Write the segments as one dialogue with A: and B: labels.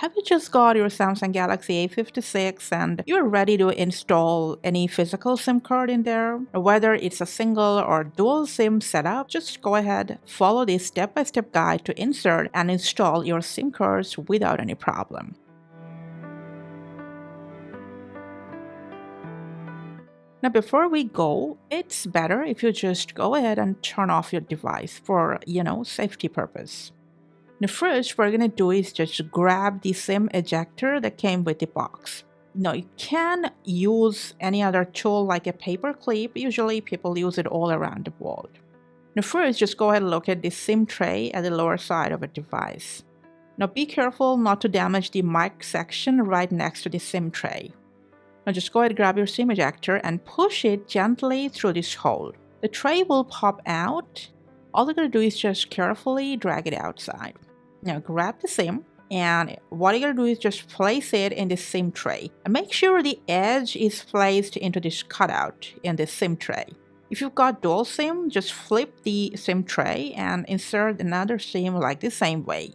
A: Have you just got your Samsung Galaxy A56 and you're ready to install any physical SIM card in there? Whether it's a single or dual SIM setup, just go ahead, follow this step-by-step guide to insert and install your SIM cards without any problem. Now, before we go, it's better if you just go ahead and turn off your device for, safety purpose. Now, first, what we're going to do is just grab the SIM ejector that came with the box. Now, you can use any other tool like a paper clip. Usually, people use it all around the world. Now, first, just go ahead and locate the SIM tray at the lower side of a device. Now, be careful not to damage the mic section right next to the SIM tray. Now, just go ahead and grab your SIM ejector and push it gently through this hole. The tray will pop out. All you're going to do is just carefully drag it outside. Now grab the SIM, and what you're going to do is just place it in the SIM tray. And make sure the edge is placed into this cutout in the SIM tray. If you've got dual SIM, just flip the SIM tray and insert another SIM like the same way.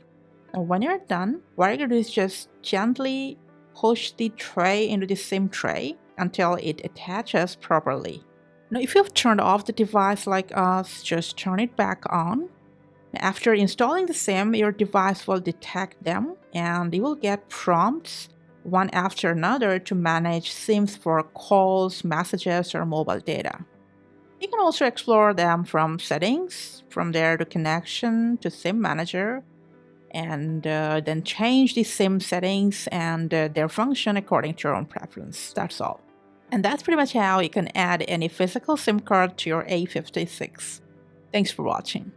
A: And when you're done, what you're going to do is just gently push the tray into the SIM tray until it attaches properly. Now, if you've turned off the device like us, just turn it back on. After installing the SIM, your device will detect them and you will get prompts one after another to manage SIMs for calls, messages, or mobile data. You can also explore them from settings, from there to connection to SIM manager, and then change the SIM settings and their function according to your own preference. That's all. And that's pretty much how you can add any physical SIM card to your A56. Thanks for watching.